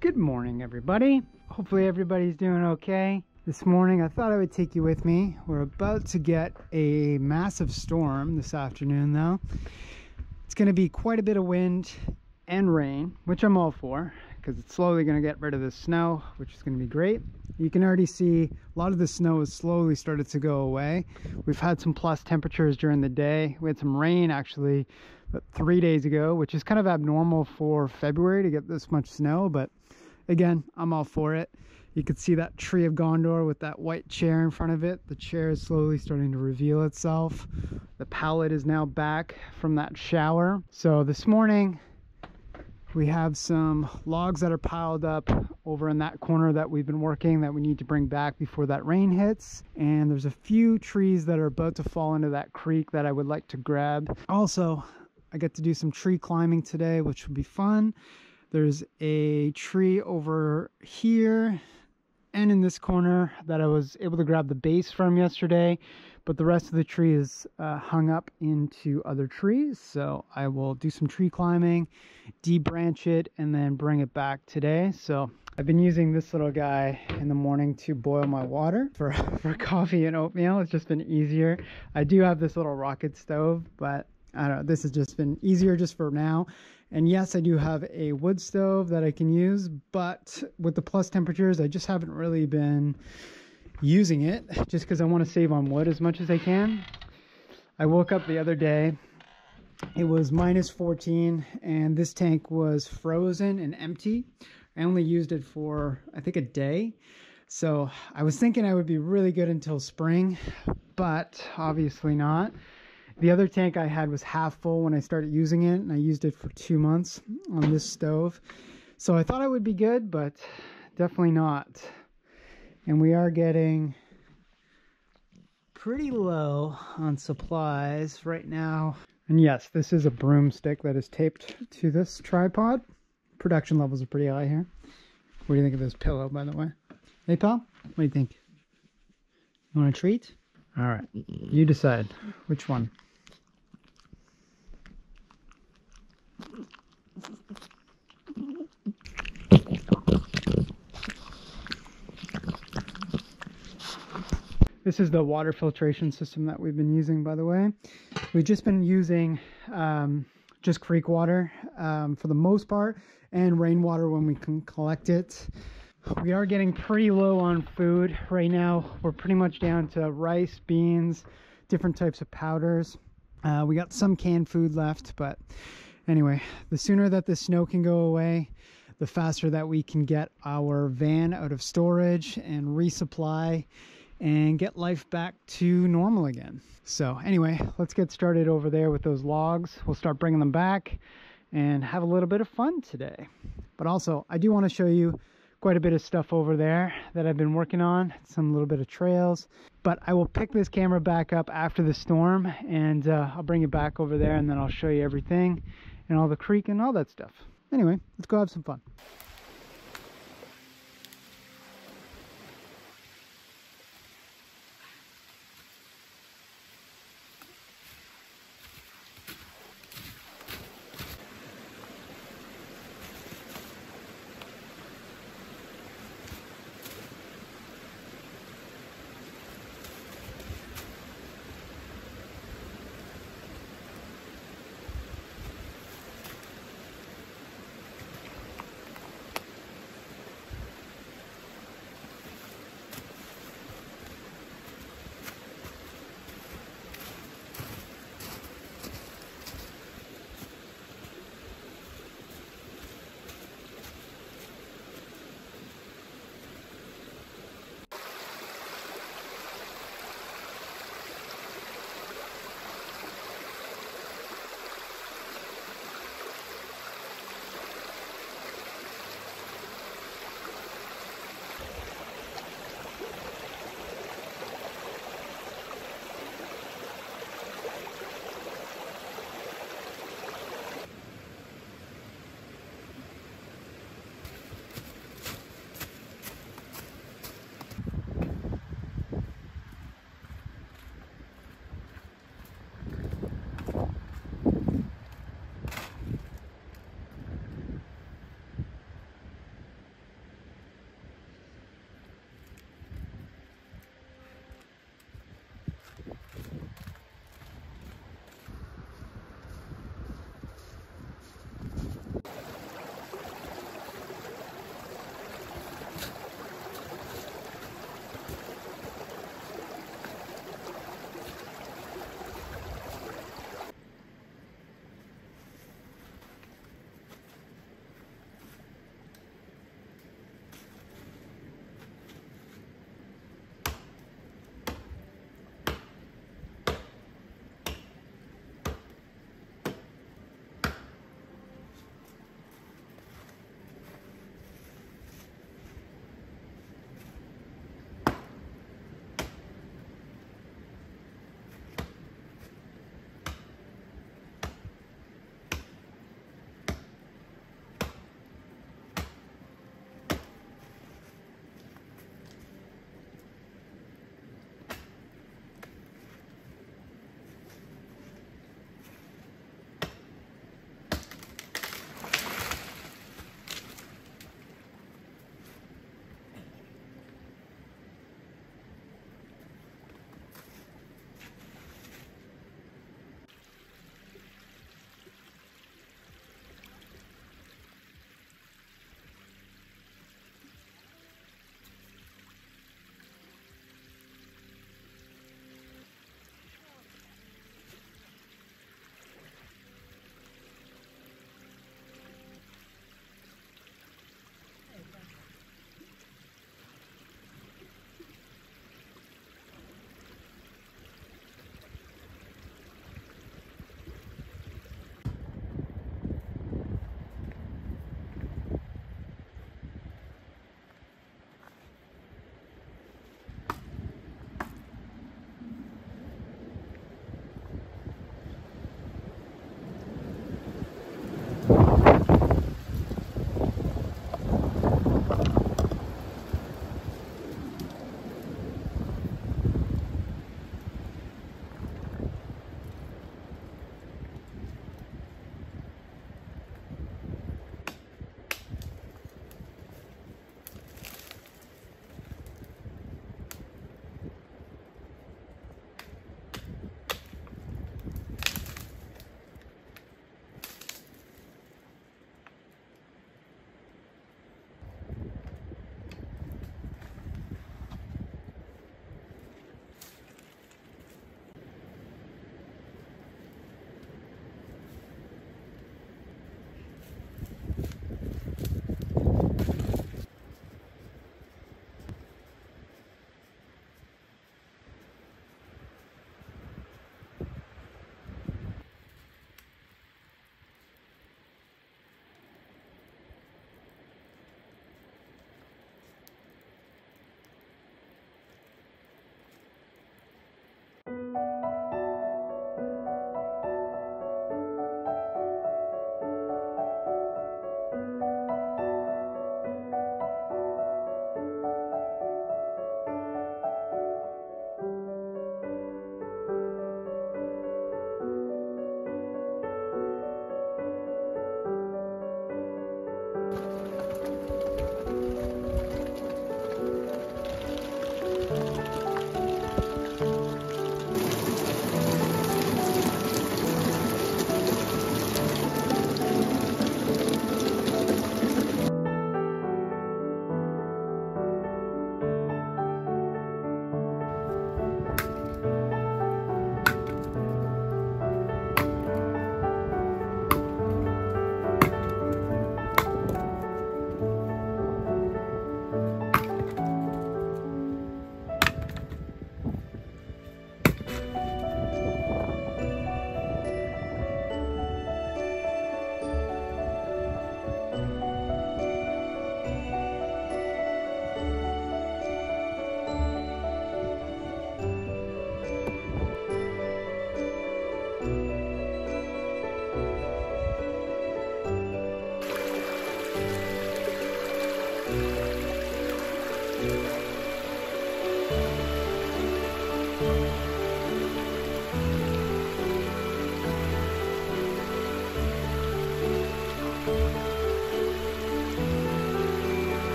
Good morning, everybody. Hopefully everybody's doing okay. This morning I thought I would take you with me. We're about to get a massive storm this afternoon though. It's going to be quite a bit of wind and rain, which I'm all for because it's slowly going to get rid of the snow, which is going to be great. You can already see a lot of the snow has slowly started to go away. We've had some plus temperatures during the day. We had some rain actually about 3 days ago, which is kind of abnormal for February to get this much snow, but again, I'm all for it. You can see that tree of Gondor with that white chair in front of it. The chair is slowly starting to reveal itself. The pallet is now back from that shower. So this morning we have some logs that are piled up over in that corner that we've been working that we need to bring back before that rain hits. And there's a few trees that are about to fall into that creek that I would like to grab. Also, I get to do some tree climbing today, which will be fun. There's a tree over here and in this corner that I was able to grab the base from yesterday, but the rest of the tree is hung up into other trees. So I will do some tree climbing, debranch it, and then bring it back today. So I've been using this little guy in the morning to boil my water for coffee and oatmeal. It's just been easier. I do have this little rocket stove, but I don't know, this has just been easier just for now. And yes, I do have a wood stove that I can use, but with the plus temperatures, I just haven't really been using it just because I want to save on wood as much as I can. I woke up the other day, it was -14 and this tank was frozen and empty. I only used it for, I think, a day. So I was thinking I would be really good until spring, but obviously not. The other tank I had was half full when I started using it, and I used it for 2 months on this stove. So I thought I would be good, but definitely not. And we are getting pretty low on supplies right now. And yes, this is a broomstick that is taped to this tripod. Production levels are pretty high here. What do you think of this pillow, by the way? Hey, pal? What do you think? You want a treat? All right, you decide which one. This is the water filtration system that we've been using, by the way. We've just been using just creek water for the most part, and rainwater when we can collect it. We are getting pretty low on food right now. We're pretty much down to rice, beans, different types of powders. We got some canned food left, but anyway, the sooner that the snow can go away, the faster that we can get our van out of storage and resupply and get life back to normal again. So anyway, let's get started over there with those logs. We'll start bringing them back and have a little bit of fun today. But also, I do want to show you quite a bit of stuff over there that I've been working on, some little bit of trails. But I will pick this camera back up after the storm, and I'll bring it back over there, and then I'll show you everything and all the creek and all that stuff. Anyway, let's go have some fun.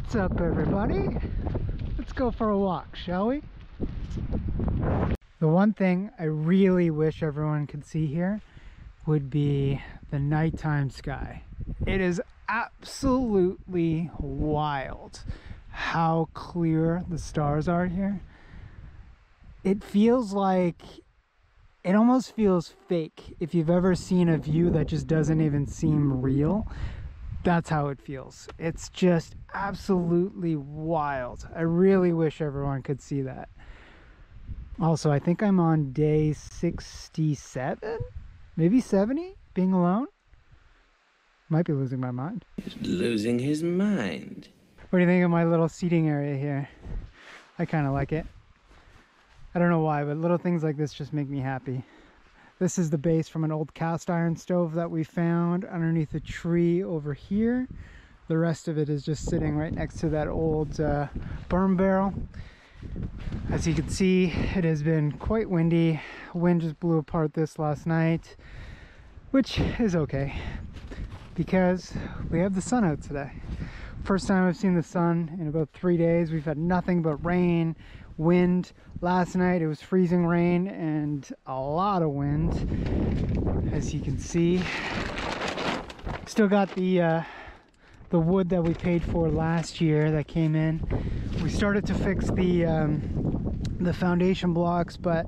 What's up, everybody? Let's go for a walk, shall we? The one thing I really wish everyone could see here would be the nighttime sky. It is absolutely wild how clear the stars are here. It feels like, it almost feels fake. If you've ever seen a view that just doesn't even seem real, that's how it feels. It's just absolutely wild. I really wish everyone could see that. Also, I think I'm on day 67, maybe 70, being alone. Might be losing my mind. Losing his mind. What do you think of my little seating area here? I kind of like it. I don't know why, but little things like this just make me happy. This is the base from an old cast iron stove that we found underneath a tree over here. The rest of it is just sitting right next to that old burn barrel. As you can see, it has been quite windy. Wind just blew apart this last night, which is okay because we have the sun out today. First time I've seen the sun in about 3 days. We've had nothing but rain, wind. Last night it was freezing rain and a lot of wind, as you can see. Still got the wood that we paid for last year that came in. We started to fix the foundation blocks, but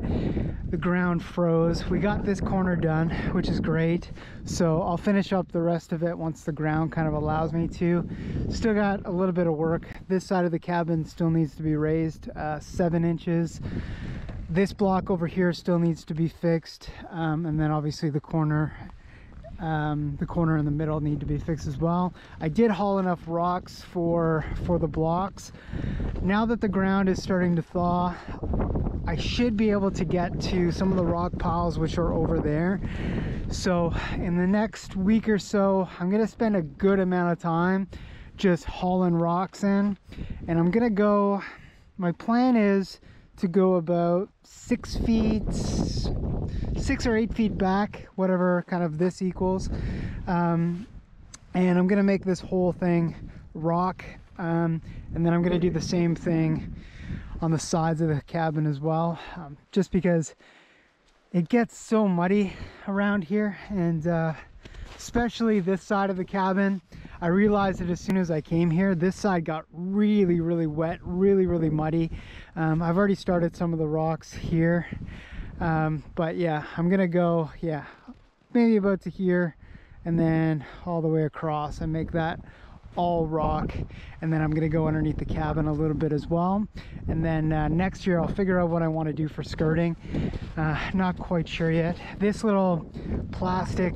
the ground froze. We got this corner done, which is great. So I'll finish up the rest of it once the ground kind of allows me to. Still got a little bit of work. This side of the cabin still needs to be raised 7 inches. This block over here still needs to be fixed, and then obviously the corner in the middle need to be fixed as well. I did haul enough rocks for the blocks. Now that the ground is starting to thaw, I should be able to get to some of the rock piles which are over there. So in the next week or so, I'm gonna spend a good amount of time just hauling rocks in, and I'm gonna go, my plan is to go about 6 or 8 feet back, whatever kind of this equals, and I'm gonna make this whole thing rock, and then I'm gonna do the same thing on the sides of the cabin as well, just because it gets so muddy around here, and especially this side of the cabin. I realized that as soon as I came here, this side got really wet, really muddy. I've already started some of the rocks here, but yeah, I'm gonna go, yeah, maybe about to here and then all the way across and make that all rock. And then I'm gonna go underneath the cabin a little bit as well, and then next year I'll figure out what I want to do for skirting. Not quite sure yet. This little plastic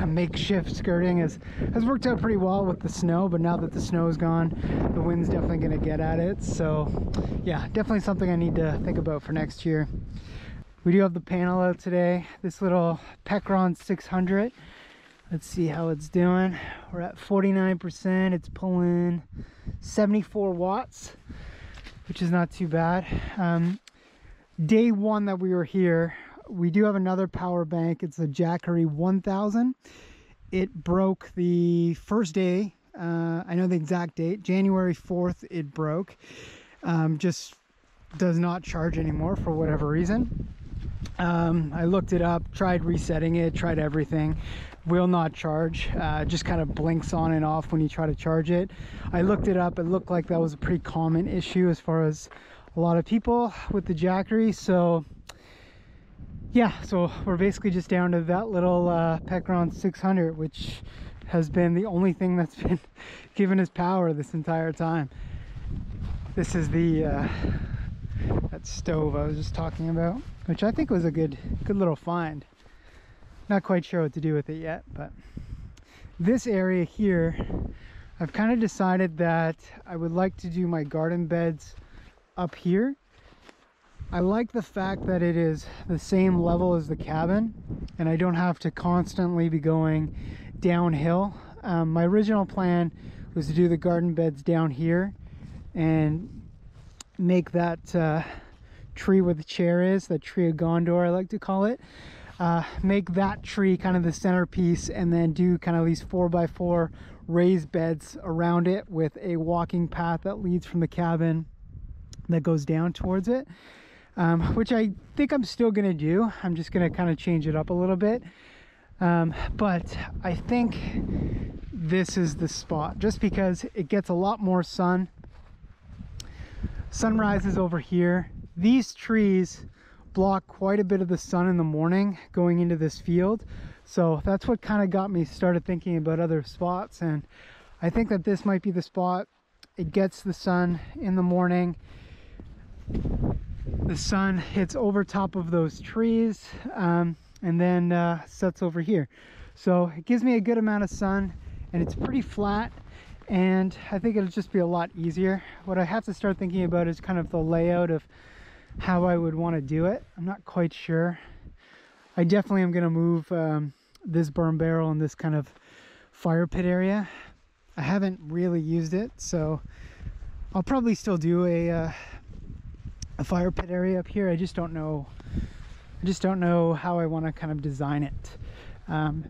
makeshift skirting has worked out pretty well with the snow, but now that the snow is gone, the wind's definitely going to get at it. So yeah, definitely something I need to think about for next year. We do have the panel out today, this little Pecron 600. Let's see how it's doing. We're at 49%. It's pulling 74 watts, which is not too bad. Day one that we were here, we do have another power bank. It's a Jackery 1000. It broke the first day. I know the exact date, January 4th it broke. Just does not charge anymore for whatever reason. I looked it up, tried resetting it, tried everything. Will not charge, just kind of blinks on and off when you try to charge it. I looked it up, it looked like that was a pretty common issue as far as a lot of people with the Jackery. So yeah, so we're basically just down to that little Pecron 600, which has been the only thing that's been giving us power this entire time. This is the that stove I was just talking about, which I think was a good little find. Not quite sure what to do with it yet, but this area here, I've kind of decided that I would like to do my garden beds up here. I like the fact that it is the same level as the cabin and I don't have to constantly be going downhill. My original plan was to do the garden beds down here and make that tree where the chair is, that tree of Gondor I like to call it, make that tree kind of the centerpiece, and then do kind of these 4x4 raised beds around it with a walking path that leads from the cabin that goes down towards it, which I think I'm still going to do. I'm just going to kind of change it up a little bit. But I think this is the spot just because it gets a lot more sun. Sunrise is over here. These trees block quite a bit of the sun in the morning going into this field, so that's what kind of got me started thinking about other spots, and I think that this might be the spot. It gets the sun in the morning, the sun hits over top of those trees, and then sets over here, so it gives me a good amount of sun, and it's pretty flat, and I think it'll just be a lot easier. What I have to start thinking about is kind of the layout of how I would want to do it. I'm not quite sure. I definitely am going to move this burn barrel in this kind of fire pit area. I haven't really used it, so I'll probably still do a fire pit area up here. I just don't know how I want to kind of design it.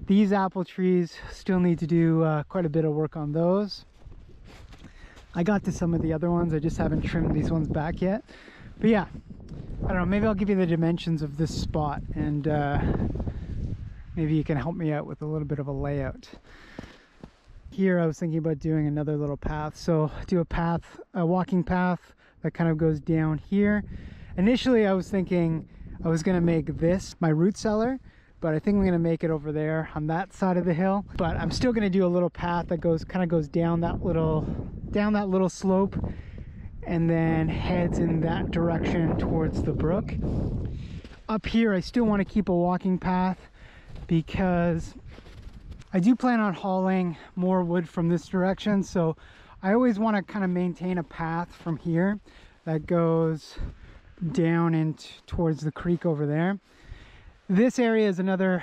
These apple trees still need to do quite a bit of work on those. I got to some of the other ones, I just haven't trimmed these ones back yet. But yeah, I don't know, maybe I'll give you the dimensions of this spot, and maybe you can help me out with a little bit of a layout. Here I was thinking about doing another little path, so do a path, a walking path that kind of goes down here. Initially I was thinking I was going to make this my root cellar, but I think I'm going to make it over there on that side of the hill. But I'm still going to do a little path that goes down that little slope, and then heads in that direction towards the brook. Up here I still want to keep a walking path because I do plan on hauling more wood from this direction, so I always want to kind of maintain a path from here that goes down and towards the creek over there. This area is another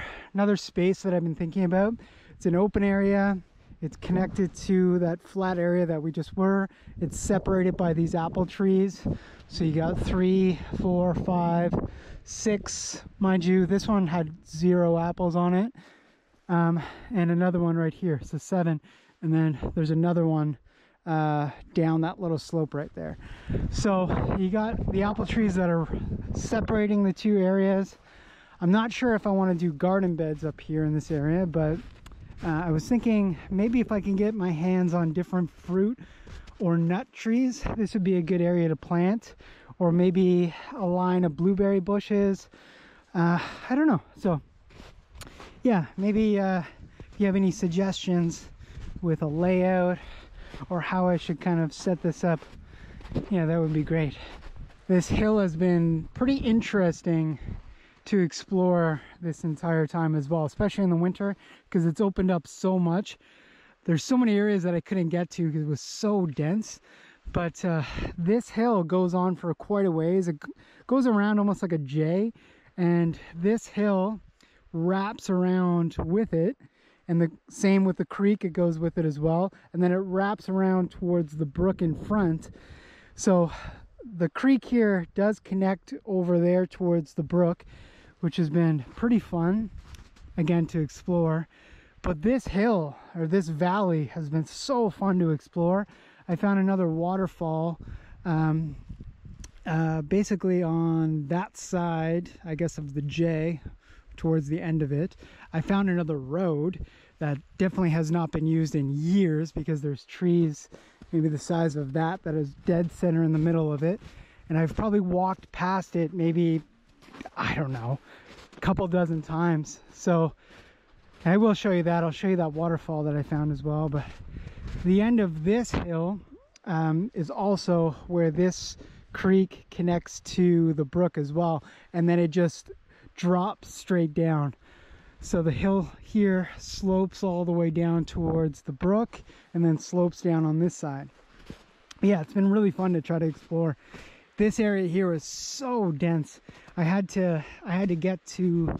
space that I've been thinking about. It's an open area. It's connected to that flat area that we just were. It's separated by these apple trees. So you got 3, 4, 5, 6. Mind you, this one had 0 apples on it. And another one right here, so 7. And then there's another one down that little slope right there. So you got the apple trees that are separating the two areas. I'm not sure if I want to do garden beds up here in this area, but I was thinking maybe if I can get my hands on different fruit or nut trees, this would be a good area to plant, or maybe a line of blueberry bushes. I don't know. So yeah, maybe if you have any suggestions with a layout or how I should kind of set this up, yeah, that would be great. This hill has been pretty interesting to explore this entire time as well, especially in the winter, because it's opened up so much. There's so many areas that I couldn't get to because it was so dense, but this hill goes on for quite a ways. It goes around almost like a J, and this hill wraps around with it, and the same with the creek, it goes with it as well, and then it wraps around towards the brook in front. So the creek here does connect over there towards the brook, which has been pretty fun again to explore. But this hill, or this valley, has been so fun to explore. I found another waterfall basically on that side, I guess, of the J, towards the end of it. I found another road that definitely has not been used in years because there's trees maybe the size of that is dead center in the middle of it, and I've probably walked past it maybe, I don't know, a couple dozen times. So I will show you that. I'll show you that waterfall that I found as well. But the end of this hill is also where this creek connects to the brook as well, and then it just drops straight down. So the hill here slopes all the way down towards the brook and then slopes down on this side. Yeah, it's been really fun to try to explore. This area here is so dense. I had to get to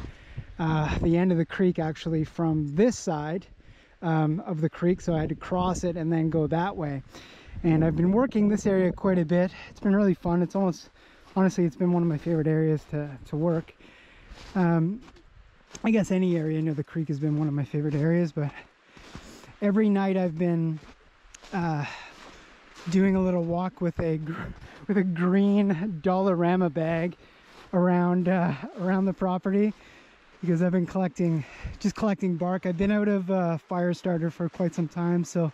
the end of the creek actually from this side of the creek, so I had to cross it and then go that way. And I've been working this area quite a bit. It's been really fun. It's almost, honestly, it's been one of my favorite areas to work. I guess any area near the creek has been one of my favorite areas, but every night I've been doing a little walk with a green Dollarama bag around the property, because I've been collecting bark. I've been out of fire starter for quite some time, so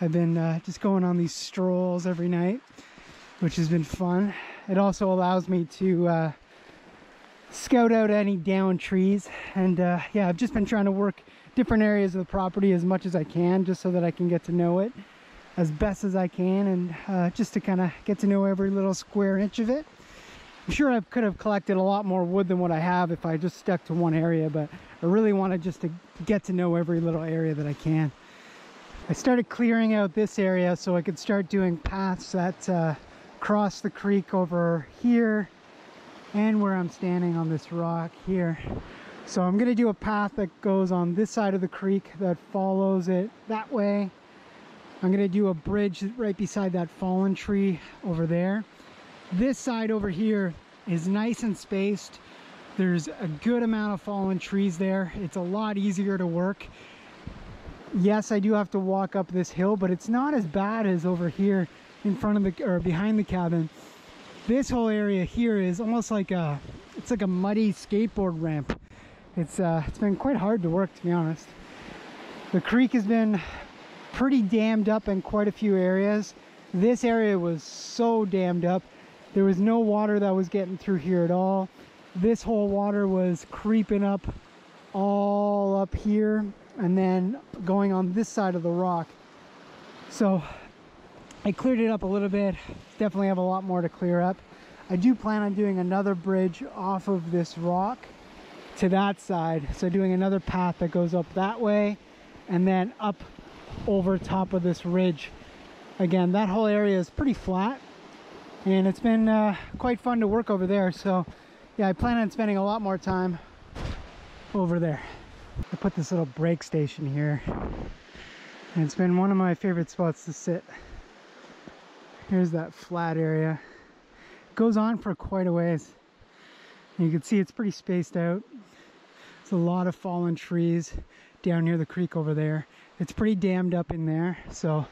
I've been just going on these strolls every night, which has been fun. It also allows me to scout out any downed trees, and yeah, I've just been trying to work different areas of the property as much as I can, just so that I can get to know it as best as I can, and just to kind of get to know every little square inch of it. I'm sure I could have collected a lot more wood than what I have if I just stuck to one area, but I really wanted just to get to know every little area that I can. I started clearing out this area so I could start doing paths that cross the creek over here and where I'm standing on this rock here. So I'm going to do a path that goes on this side of the creek that follows it that way. I'm going to do a bridge right beside that fallen tree over there. This side over here is nice and spaced. There's a good amount of fallen trees there. It's a lot easier to work. Yes, I do have to walk up this hill, but it's not as bad as over here in front of the, or behind the cabin. This whole area here is almost like it's like a muddy skateboard ramp. It's been quite hard to work, to be honest. The creek has been pretty dammed up in quite a few areas. This area was so dammed up. There was no water that was getting through here at all. This whole water was creeping up all up here and then going on this side of the rock. So I cleared it up a little bit. Definitely have a lot more to clear up. I do plan on doing another bridge off of this rock to that side. So doing another path that goes up that way and then up over top of this ridge. Again, that whole area is pretty flat, and it's been quite fun to work over there. So yeah, I plan on spending a lot more time over there. I put this little break station here, and it's been one of my favorite spots to sit. Here's that flat area. It goes on for quite a ways. And you can see it's pretty spaced out. There's a lot of fallen trees down near the creek over there. It's pretty dammed up in there, so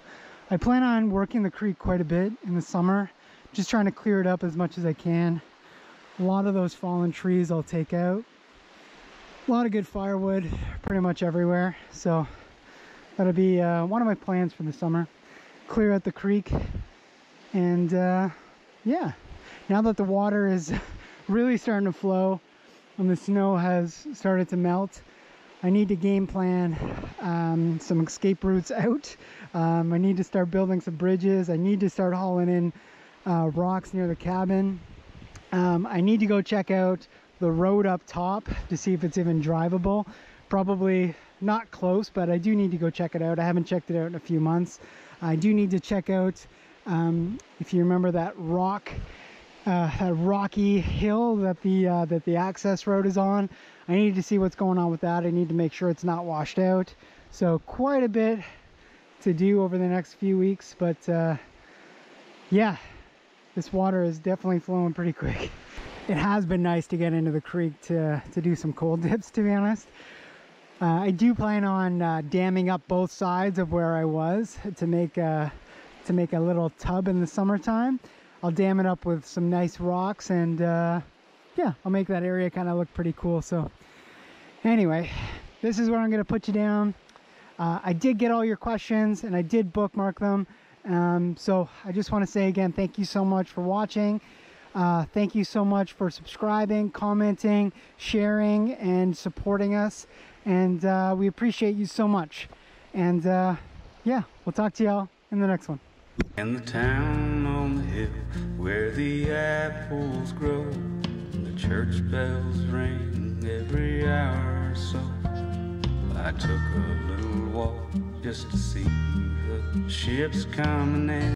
I plan on working the creek quite a bit in the summer, just trying to clear it up as much as I can. A lot of those fallen trees I'll take out. A lot of good firewood pretty much everywhere, so that'll be one of my plans for the summer. Clear out the creek, and yeah, now that the water is really starting to flow and the snow has started to melt, I need to game plan some escape routes out. I need to start building some bridges. I need to start hauling in rocks near the cabin. I need to go check out the road up top to see if it's even drivable. Probably not close, but I do need to go check it out. I haven't checked it out in a few months. I do need to check out, if you remember that rocky hill that the access road is on. I need to see what's going on with that. I need to make sure it's not washed out. So quite a bit to do over the next few weeks, but yeah, this water is definitely flowing pretty quick. It has been nice to get into the creek to do some cold dips, to be honest. I do plan on damming up both sides of where I was to make a little tub in the summertime. I'll dam it up with some nice rocks, and yeah, I'll make that area kind of look pretty cool. So anyway, this is where I'm going to put you down. I did get all your questions and I did bookmark them. So I just want to say again, thank you so much for watching. Thank you so much for subscribing, commenting, sharing, and supporting us. And we appreciate you so much. And yeah, we'll talk to y'all in the next one. In the town on the hill where the apples grow, and the church bells ring every hour or so, I took a little walk just to see the ships coming in.